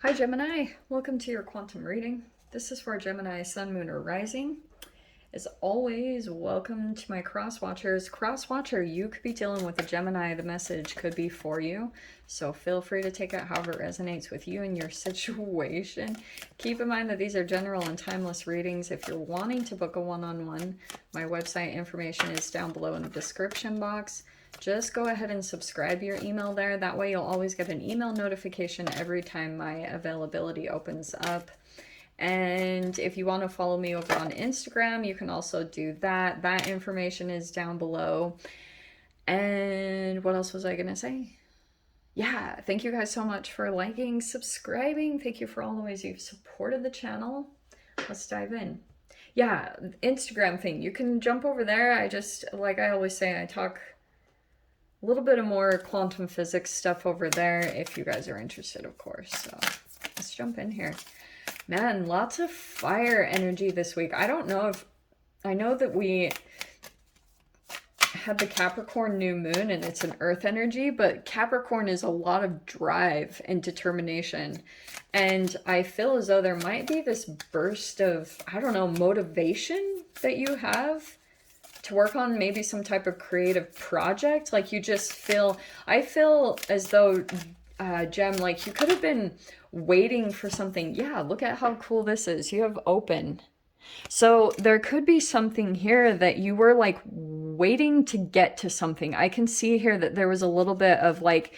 Hi Gemini, welcome to your quantum reading. This is for Gemini Sun, Moon, or Rising. As always, welcome to my cross watchers. Cross watcher, you could be dealing with a Gemini. The message could be for you, so feel free to take it however it resonates with you and your situation. Keep in mind that these are general and timeless readings. If you're wanting to book a one-on-one, my website information is down below in the description box. Just go ahead and subscribe your email there. That way you'll always get an email notification every time my availability opens up. And if you want to follow me over on Instagram, you can also do that. That information is down below. And what else was I going to say? Yeah, thank you guys so much for liking, subscribing. Thank you for all the ways you've supported the channel. Let's dive in. Yeah, Instagram thing. You can jump over there. I just, like I always say, I talk a little bit of more quantum physics stuff over there if you guys are interested, of course. So let's jump in here. Man, lots of fire energy this week. I don't know if... I know that we had the Capricorn new moon and it's an earth energy, but Capricorn is a lot of drive and determination. And I feel as though there might be this burst of, I don't know, motivation that you have to work on maybe some type of creative project. Like you just feel... I feel as though, Gem, like you could have been waiting for something. Yeah, look at how cool this is. You have open. So there could be something here that you were like waiting to get to something. I can see here that there was a little bit of like,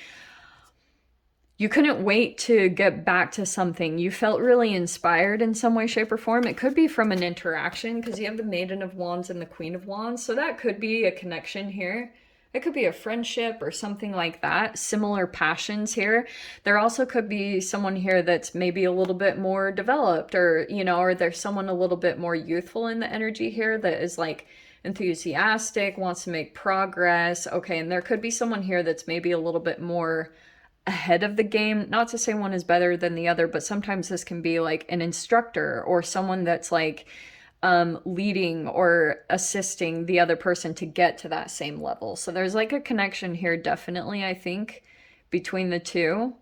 you couldn't wait to get back to something. You felt really inspired in some way, shape, or form. It could be from an interaction because you have the Maiden of Wands and the Queen of Wands. So that could be a connection here. It could be a friendship or something like that. Similar passions here. There also could be someone here that's maybe a little bit more developed, or, you know, or there's someone a little bit more youthful in the energy here that is like enthusiastic, wants to make progress. Okay, and there could be someone here that's maybe a little bit more ahead of the game. Not to say one is better than the other, but sometimes this can be like an instructor or someone that's like leading or assisting the other person to get to that same level. So there's like a connection here, definitely, I think, between the two.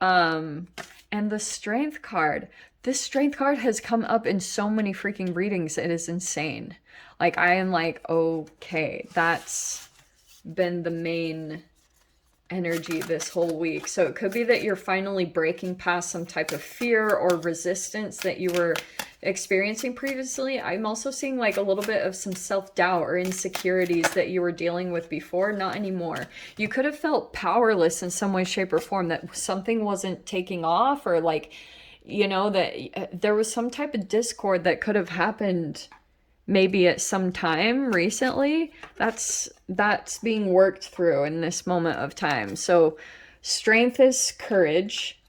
And the strength card. This strength card has come up in so many freaking readings. It is insane. Like, I am like, okay, that's been the main energy this whole week. So it could be that you're finally breaking past some type of fear or resistance that you were experiencing previously. I'm also seeing like a little bit of some self-doubt or insecurities that you were dealing with before. Not anymore. You could have felt powerless in some way, shape, or form, that something wasn't taking off, or like, you know, that there was some type of discord that could have happened maybe at some time recently. That's being worked through in this moment of time. So strength is courage.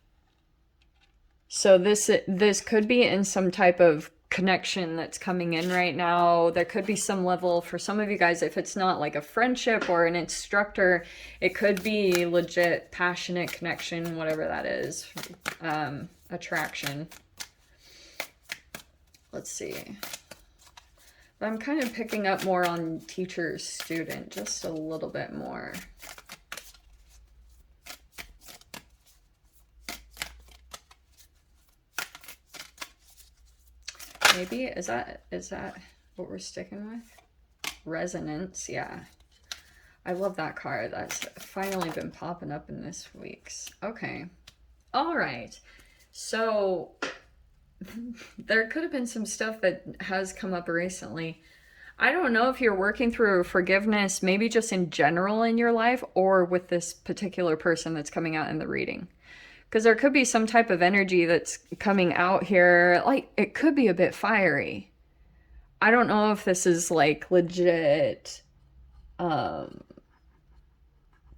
So this could be in some type of connection that's coming in right now. There could be some level, for some of you guys, if it's not like a friendship or an instructor, it could be legit passionate connection, whatever that is. Attraction. Let's see. But I'm kind of picking up more on teacher student, just a little bit more. Maybe, is that what we're sticking with? Resonance, yeah. I love that card. That's finally been popping up in this week's. Okay. All right. So there could have been some stuff that has come up recently. I don't know if you're working through forgiveness, maybe just in general in your life, or with this particular person that's coming out in the reading. Because there could be some type of energy that's coming out here. Like, it could be a bit fiery. I don't know if this is like legit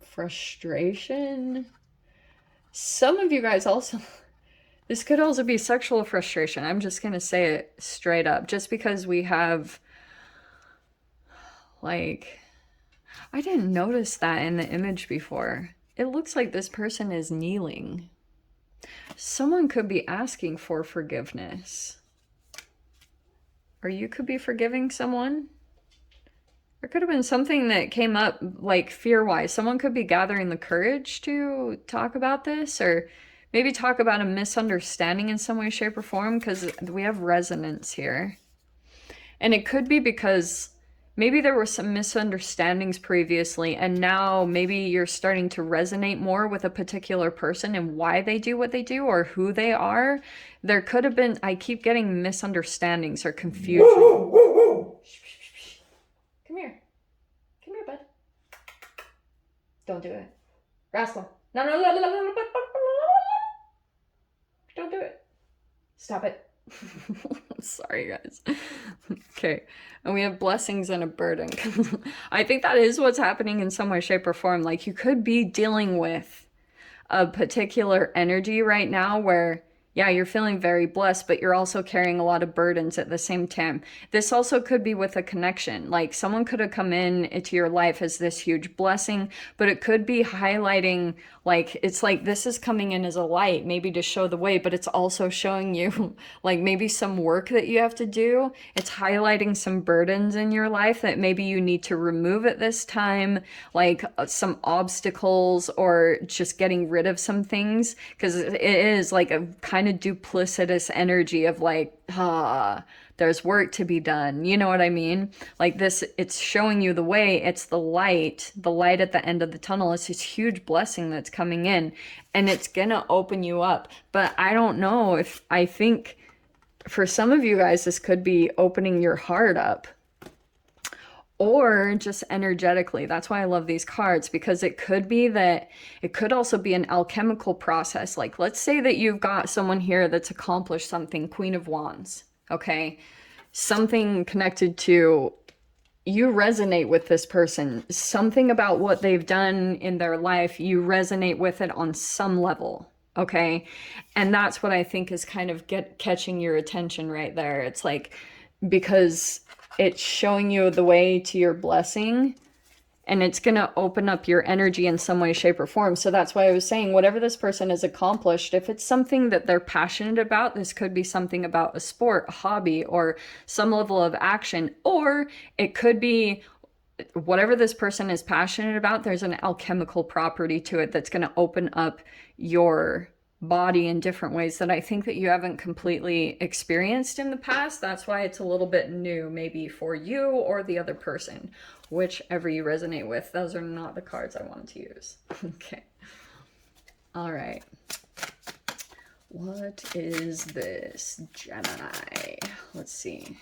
frustration. Some of you guys also... This could also be sexual frustration. I'm just going to say it straight up. Just because we have, like, I didn't notice that in the image before. It looks like this person is kneeling. Someone could be asking for forgiveness. Or you could be forgiving someone. There could have been something that came up, like, fear-wise. Someone could be gathering the courage to talk about this, or maybe talk about a misunderstanding in some way, shape, or form, because we have resonance here. And it could be because maybe there were some misunderstandings previously, and now maybe you're starting to resonate more with a particular person and why they do what they do or who they are. There could have been, I keep getting misunderstandings or confusion. Come here. Come here, bud. Don't do it. Rascal. No, no, no, no, no, no, no. Don't do it. Stop it. Sorry, guys. Okay. And we have blessings and a burden. I think that is what's happening in some way, shape, or form. Like, you could be dealing with a particular energy right now where, yeah, you're feeling very blessed, but you're also carrying a lot of burdens at the same time. This also could be with a connection. Like, someone could have come into your life as this huge blessing, but it could be highlighting, like, it's like this is coming in as a light, maybe to show the way, but it's also showing you, like, maybe some work that you have to do. It's highlighting some burdens in your life that maybe you need to remove at this time, like some obstacles or just getting rid of some things, because it is like a kind of duplicitous energy of like, there's work to be done. You know what I mean? Like this, it's showing you the way. It's the light at the end of the tunnel. It's this huge blessing that's coming in, and it's gonna open you up. But I don't know if, I think for some of you guys, this could be opening your heart up, or just energetically. That's why I love these cards, because it could be that it could also be an alchemical process. Like, let's say that you've got someone here that's accomplished something, Queen of Wands, okay? Something connected to, you resonate with this person. Something about what they've done in their life, you resonate with it on some level, okay? And that's what I think is kind of catching your attention right there. It's like, because it's showing you the way to your blessing, and it's going to open up your energy in some way, shape, or form. So that's why I was saying, whatever this person has accomplished, if it's something that they're passionate about, this could be something about a sport, a hobby, or some level of action, or it could be whatever this person is passionate about, there's an alchemical property to it that's going to open up your body in different ways that I think that you haven't completely experienced in the past. That's why it's a little bit new, maybe for you or the other person, whichever you resonate with. Those are not the cards I wanted to use. Okay. All right. What is this, Gemini? Let's see.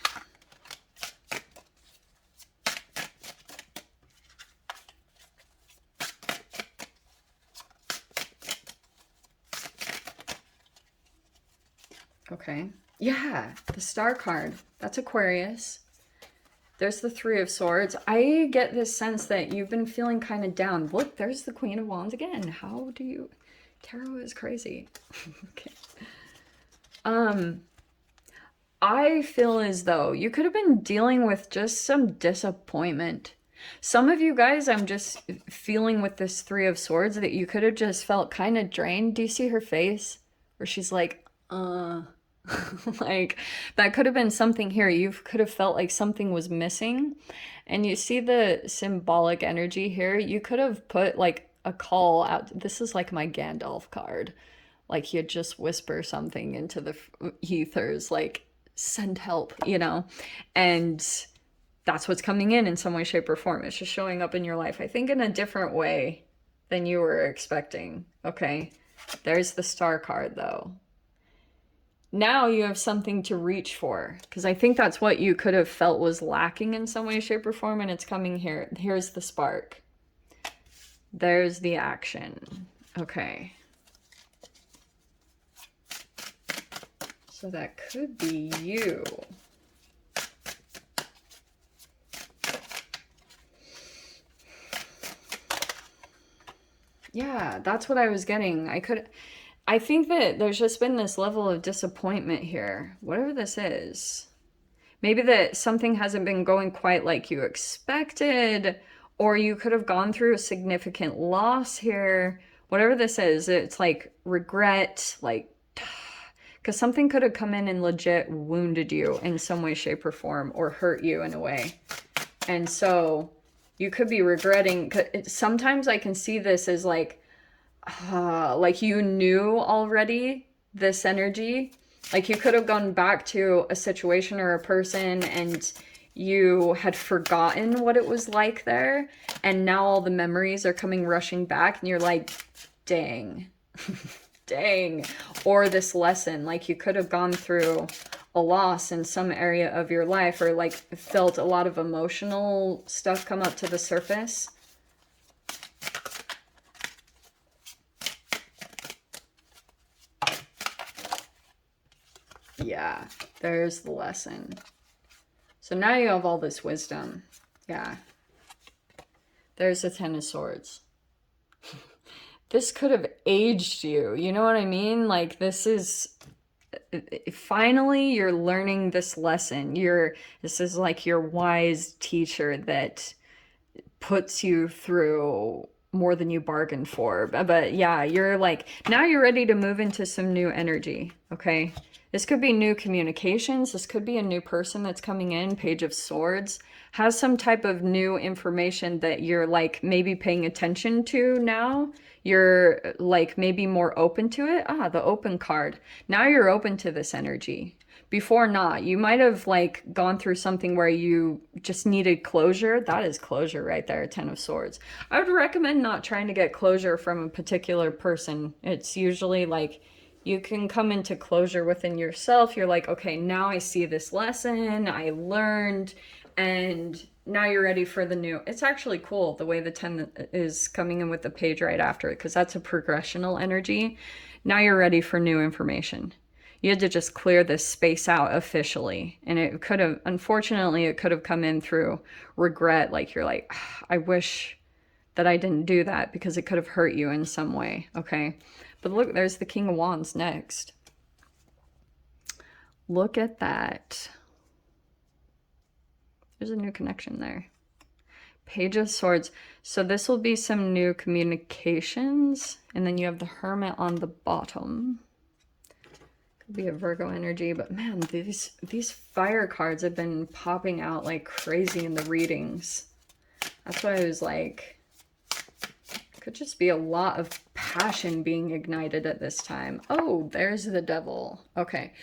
Okay. Yeah, the Star card. That's Aquarius. There's the Three of Swords. I get this sense that you've been feeling kind of down. Look, there's the Queen of Wands again. How do you... Tarot is crazy. Okay. I feel as though you could have been dealing with just some disappointment. Some of you guys, I'm just feeling with this Three of Swords that you could have just felt kind of drained. Do you see her face? Where she's like, like, that could have been something here. You could have felt like something was missing. And you see the symbolic energy here. You could have put like a call out. This is like my Gandalf card. Like, he'd just whisper something into the ethers, like, send help, you know? And that's what's coming in some way, shape, or form. It's just showing up in your life, I think, in a different way than you were expecting. Okay. There's the Star card, though. Now you have something to reach for, because I think that's what you could have felt was lacking in some way, shape, or form, and it's coming here. Here's the spark. There's the action. Okay. So that could be you. Yeah, that's what I was getting. I think that there's just been this level of disappointment here, whatever this is. Maybe that something hasn't been going quite like you expected, or you could have gone through a significant loss here. Whatever this is, it's like regret, like, because something could have come in and legit wounded you in some way, shape, or form, or hurt you in a way. And so you could be regretting. Sometimes I can see this as like, like you knew already this energy. Like you could have gone back to a situation or a person and you had forgotten what it was like there. And now all the memories are coming rushing back and you're like, dang, dang. Or this lesson, like you could have gone through a loss in some area of your life or like felt a lot of emotional stuff come up to the surface. Yeah, there's the lesson. So now you have all this wisdom. Yeah. There's the Ten of Swords. This could have aged you. You know what I mean? Like this is finally you're learning this lesson. This is like your wise teacher that puts you through more than you bargained for. But yeah, you're like now you're ready to move into some new energy, okay? This could be new communications. This could be a new person that's coming in. Page of Swords has some type of new information that you're like maybe paying attention to now. You're like maybe more open to it. Ah, the open card. Now you're open to this energy. Before not. You might have like gone through something where you just needed closure. That is closure right there, Ten of Swords. I would recommend not trying to get closure from a particular person. It's usually like you can come into closure within yourself. You're like, okay, now I see this lesson, I learned, and now you're ready for the new. It's actually cool the way the 10 is coming in with the page right after it, because that's a progressional energy. Now you're ready for new information. You had to just clear this space out officially. And it could have, unfortunately, it could have come in through regret. Like you're like, I wish that I didn't do that because it could have hurt you in some way, okay? But look, there's the King of Wands next. Look at that. There's a new connection there. Page of Swords. So this will be some new communications. And then you have the Hermit on the bottom. Could be a Virgo energy. But man, these fire cards have been popping out like crazy in the readings. That's why I was like... Could just be a lot of passion being ignited at this time. Oh, there's the Devil. Okay.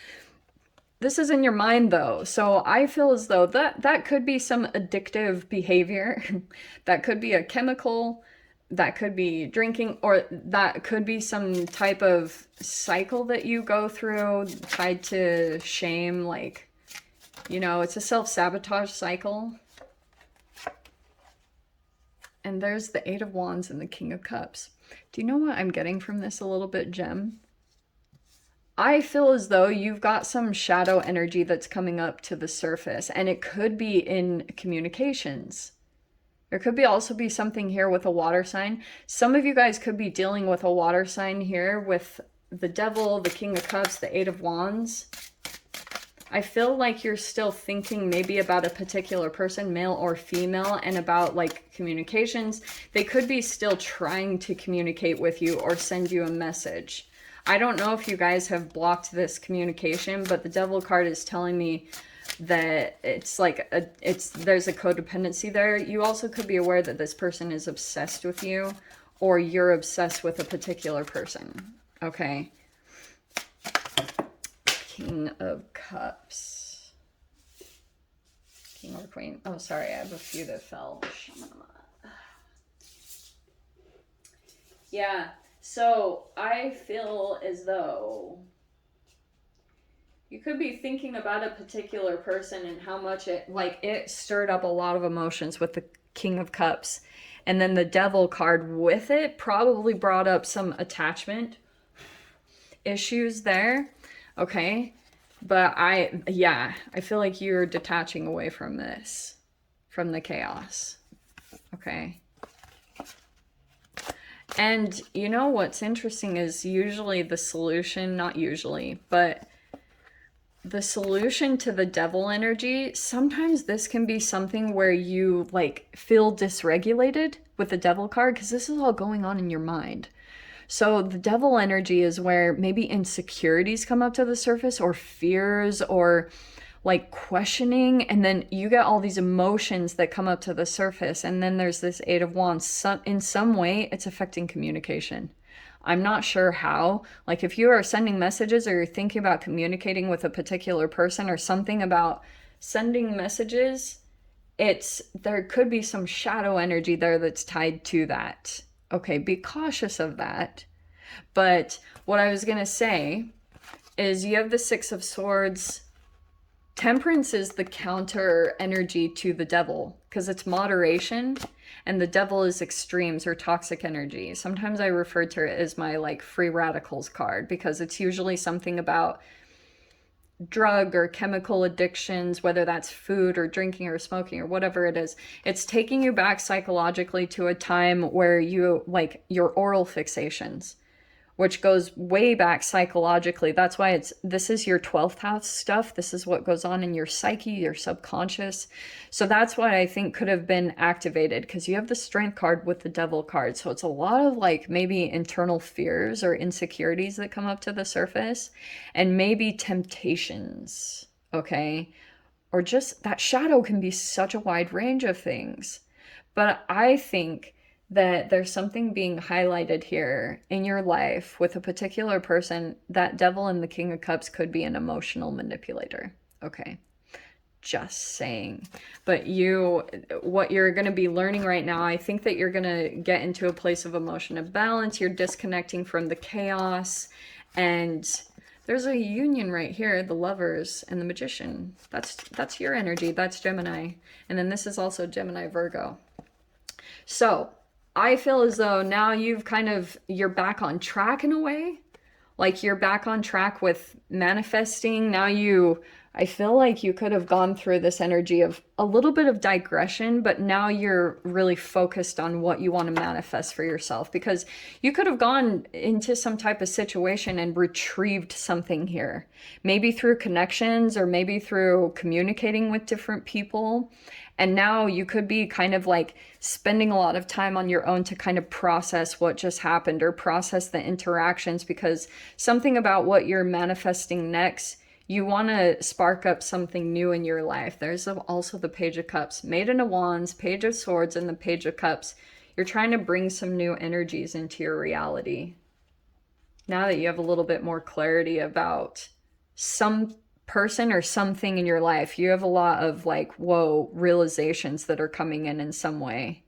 This is in your mind though. So I feel as though that could be some addictive behavior. That could be a chemical. That could be drinking, or that could be some type of cycle that you go through tied to shame. Like, you know, it's a self-sabotage cycle. And there's the Eight of Wands and the King of Cups. Do you know what I'm getting from this a little bit, Gem? I feel as though you've got some shadow energy that's coming up to the surface, and it could be in communications. There could be also be something here with a water sign. Some of you guys could be dealing with a water sign here with the Devil, the King of Cups, the Eight of Wands. I feel like you're still thinking maybe about a particular person, male or female, and about like communications. They could be still trying to communicate with you or send you a message. I don't know if you guys have blocked this communication, but the Devil card is telling me that it's like there's a codependency there. You also could be aware that this person is obsessed with you, or you're obsessed with a particular person. Okay. King of Cups. King or Queen. Oh, sorry, I have a few that fell. Yeah, so I feel as though you could be thinking about a particular person and how much it stirred up a lot of emotions with the King of Cups. And then the Devil card with it probably brought up some attachment issues there. Okay, but I feel like you're detaching away from this, from the chaos. Okay. And you know what's interesting is usually the solution, not usually, but the solution to the Devil energy, sometimes this can be something where you like feel dysregulated with the Devil card, because this is all going on in your mind. So the Devil energy is where maybe insecurities come up to the surface, or fears, or like questioning, and then you get all these emotions that come up to the surface, and then there's this Eight of Wands. In some way, it's affecting communication. I'm not sure how. Like if you are sending messages or you're thinking about communicating with a particular person or something about sending messages, there could be some shadow energy there that's tied to that. Okay, be cautious of that. But what I was going to say is you have the Six of Swords. Temperance is the counter energy to the devil because it's moderation, and the devil is extremes or toxic energy. Sometimes I refer to it as my like free radicals card because it's usually something about drug or chemical addictions, whether that's food or drinking or smoking or whatever it is. It's taking you back psychologically to a time where you like your oral fixations, which goes way back psychologically. That's why this is your 12th house stuff. This is what goes on in your psyche, your subconscious. So that's what I think could have been activated because you have the strength card with the devil card. So it's a lot of like maybe internal fears or insecurities that come up to the surface and maybe temptations, okay? Or just that shadow can be such a wide range of things. But I think that there's something being highlighted here in your life with a particular person. That devil and the King of Cups could be an emotional manipulator. Okay, just saying. But what you're going to be learning right now, I think that you're going to get into a place of emotion of balance. You're disconnecting from the chaos, and there's a union right here, the Lovers and the Magician. That's your energy. That's Gemini. And then this is also Gemini Virgo. So I feel as though now you're back on track in a way. Like you're back on track with manifesting. I feel like you could have gone through this energy of a little bit of digression, but now you're really focused on what you want to manifest for yourself, because you could have gone into some type of situation and retrieved something here, maybe through connections or maybe through communicating with different people. And now you could be kind of like spending a lot of time on your own to kind of process what just happened or process the interactions, because something about what you're manifesting next, you want to spark up something new in your life. There's also the Page of Cups, Maiden of Wands, Page of Swords, and the Page of Cups. You're trying to bring some new energies into your reality. Now that you have a little bit more clarity about some person or something in your life, you have a lot of like, whoa, realizations that are coming in some way.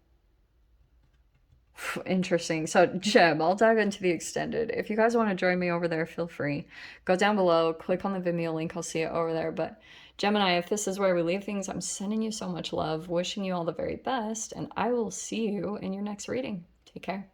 Interesting. So Gem, I'll dive into the extended. If you guys want to join me over there, feel free. Go down below, click on the Vimeo link, I'll see it over there. But Gemini, if this is where we leave things, I'm sending you so much love, wishing you all the very best, and I will see you in your next reading. Take care.